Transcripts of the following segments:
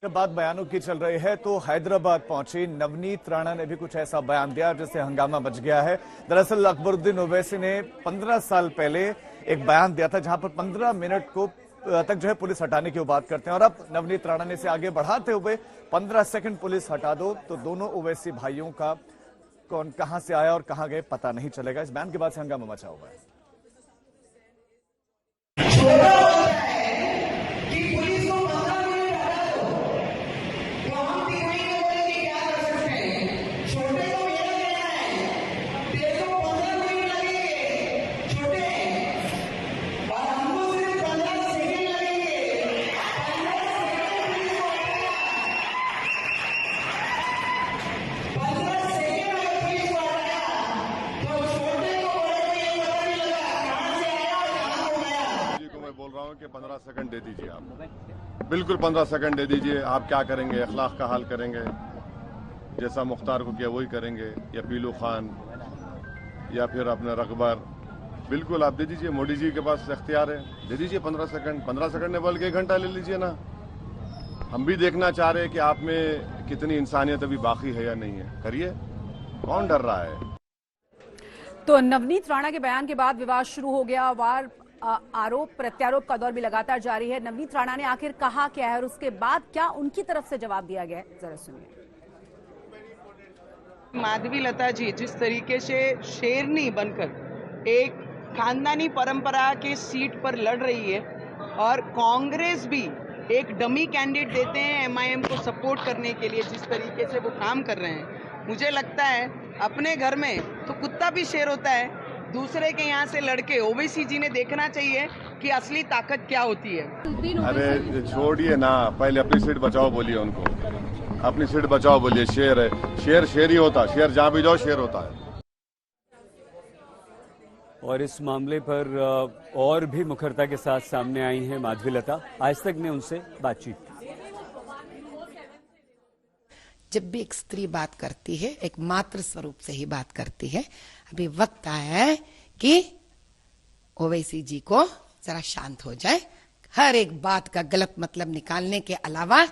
बात बयानों की चल रही है तो हैदराबाद पहुंची नवनीत राणा ने भी कुछ ऐसा बयान दिया जिससे हंगामा मच गया है। दरअसल अकबरुद्दीन ओवैसी ने 15 साल पहले एक बयान दिया था जहां पर 15 मिनट को तक जो है पुलिस हटाने की वो बात करते हैं और अब नवनीत राणा ने इसे आगे बढ़ाते हुए 15 सेकंड पुलिस हटा दो तो दोनों ओवैसी भाइयों का कौन कहां से आया और कहां गए पता नहीं चलेगा। इस बयान के बाद से हंगामा मचा हुआ है। बोल रहा हूँ कि 15 सेकंड दे दीजिए आप, बिल्कुल 15 सेकंड दे दीजिए। आप क्या करेंगे? अखलाक का हाल करेंगे, जैसा मुख्तार को किया वही करेंगे, या पीलू खान या फिर अपने रकबर, बिल्कुल आप दे दीजिए। मोदी जी के पास इख्तियार है, दे दीजिए 15 सेकंड। 15 सेकंड ने बल्कि 1 घंटा ले लीजिए ना। हम भी देखना चाह रहे हैं कि आप में कितनी इंसानियत अभी बाकी है या नहीं है। करिए, कौन डर रहा है? तो नवनीत राणा के बयान के बाद विवाद शुरू हो गया। वार आरोप प्रत्यारोप का दौर भी लगातार जारी है। नवनीत राणा ने आखिर कहा क्या है और उसके बाद क्या उनकी तरफ से जवाब दिया गया है, जरा सुनिए। माधवीलता जी जिस तरीके से शेरनी बनकर एक खानदानी परंपरा के सीट पर लड़ रही है और कांग्रेस भी एक डमी कैंडिडेट देते हैं एमआईएम को सपोर्ट करने के लिए, जिस तरीके से वो काम कर रहे हैं, मुझे लगता है अपने घर में तो कुत्ता भी शेर होता है, दूसरे के यहाँ से लड़के ओवैसी जी ने देखना चाहिए कि असली ताकत क्या होती है। अरे छोड़िए ना, पहले अपनी सीट बचाओ बोलिए उनको, अपनी सीट बचाओ बोलिए। शेर है, शेर शेर ही होता, शेर जहां भी जाओ शेर होता है। और इस मामले पर और भी मुखरता के साथ सामने आई हैं माधवीलता। आज तक ने उनसे बातचीत की। जब भी एक स्त्री बात करती है एक मात्र स्वरूप से ही बात करती है। अभी वक्त आया है कि ओवैसी जी को जरा शांत हो जाए। हर एक बात का गलत मतलब निकालने के अलावा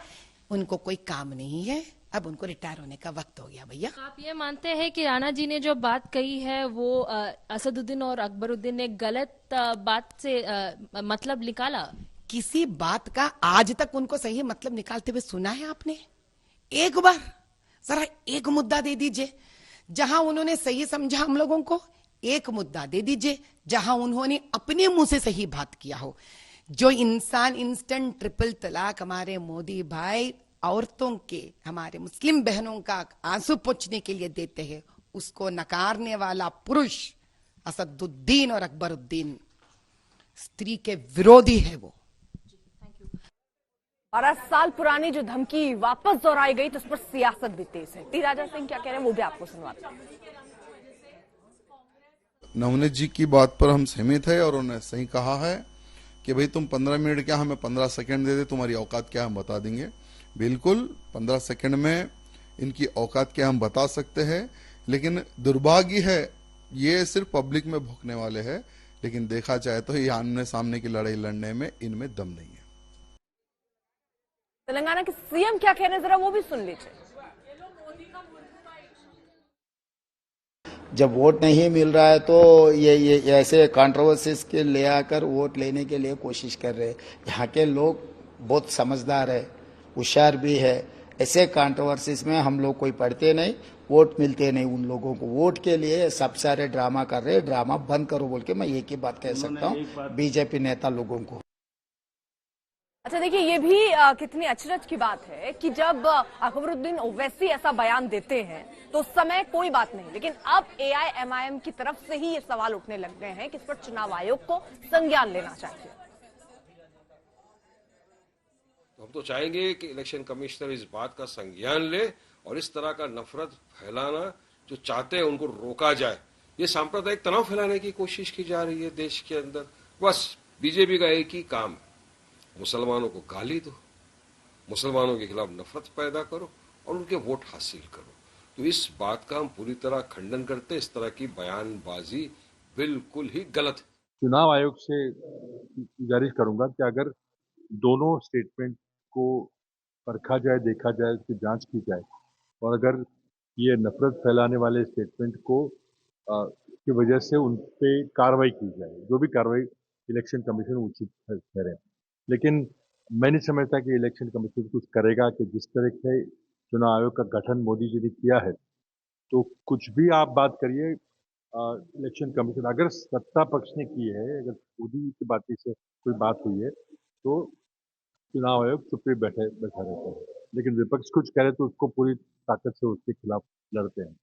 उनको कोई काम नहीं है। अब उनको रिटायर होने का वक्त हो गया। भैया, आप ये मानते हैं कि राणा जी ने जो बात कही है वो असदुद्दीन और अकबरुद्दीन ने गलत बात से मतलब निकाला? किसी बात का आज तक उनको सही मतलब निकालते हुए सुना है आपने? एक बार जरा एक मुद्दा दे दीजिए जहां उन्होंने सही समझा हम लोगों को। एक मुद्दा दे दीजिए जहां उन्होंने अपने मुंह से सही बात किया हो। जो इंसान इंस्टेंट ट्रिपल तलाक हमारे मोदी भाई औरतों के, हमारे मुस्लिम बहनों का आंसू पोंछने के लिए देते हैं, उसको नकारने वाला पुरुष असदुद्दीन और अकबरुद्दीन स्त्री के विरोधी है। वो 12 साल पुरानी जो धमकी वापस दोहराई गई तो उस पर सियासत भी तेज है। टी राजा सिंह क्या कह रहे हैं वो भी आपको सुनवाते हैं। नवनीत जी की बात पर हम सहमत है और उन्होंने सही कहा है कि भाई तुम 15 मिनट क्या हमें 15 सेकंड दे दे, तुम्हारी औकात क्या हम बता देंगे। बिल्कुल 15 सेकंड में इनकी औकात क्या हम बता सकते हैं। लेकिन दुर्भाग्य है ये सिर्फ पब्लिक में भोंकने वाले हैं, लेकिन देखा जाए तो ये आमने सामने की लड़ाई लड़ने में इनमें दम नहीं है। तेलंगाना के सीएम क्या कह रहे हैं जरा वो भी सुन लीजिए। जब वोट नहीं मिल रहा है तो ये ऐसे कंट्रोवर्सीज के ले आकर वोट लेने के लिए कोशिश कर रहे हैं। यहाँ के लोग बहुत समझदार है, होशियार भी है। ऐसे कंट्रोवर्सीज में हम लोग कोई पढ़ते नहीं, वोट मिलते नहीं उन लोगों को। वोट के लिए सब सारे ड्रामा कर रहे हैं। ड्रामा बंद करो बोल के मैं एक ही बात कह सकता हूँ बीजेपी नेता लोगों को। अच्छा देखिए, ये भी कितनी अचरज की बात है कि जब अकबरुद्दीन ओवैसी ऐसा बयान देते हैं तो उस समय कोई बात नहीं, लेकिन अब एआईएमआईएम की तरफ से ही ये सवाल उठने लग गए हैं कि इस पर चुनाव आयोग को संज्ञान लेना चाहिए। हम तो चाहेंगे कि इलेक्शन कमिश्नर इस बात का संज्ञान ले और इस तरह का नफरत फैलाना जो चाहते हैं उनको रोका जाए। ये सांप्रदायिक तनाव फैलाने की कोशिश की जा रही है देश के अंदर। बस बीजेपी का एक ही काम, मुसलमानों को गाली दो, मुसलमानों के खिलाफ नफरत पैदा करो और उनके वोट हासिल करो। तो इस बात का हम पूरी तरह खंडन करते हैं। इस तरह की बयानबाजी बिल्कुल ही गलत है। चुनाव आयोग से गुजारिश करूंगा कि अगर दोनों स्टेटमेंट को परखा जाए, देखा जाए, उसकी जांच की जाए और अगर ये नफरत फैलाने वाले स्टेटमेंट को की वजह से उन पे कार्रवाई की जाए, जो भी कार्रवाई इलेक्शन कमीशन उचित ठहरे। लेकिन मैं नहीं समझता कि इलेक्शन कमीशन कुछ करेगा कि जिस तरह से चुनाव आयोग का गठन मोदी जी ने किया है, तो कुछ भी आप बात करिए, इलेक्शन कमीशन अगर सत्ता पक्ष ने की है, अगर मोदी की बात से कोई बात हुई है, तो चुनाव आयोग चुप्पी बैठा रहता है। लेकिन विपक्ष कुछ करे तो उसको पूरी ताकत से उसके खिलाफ लड़ते हैं।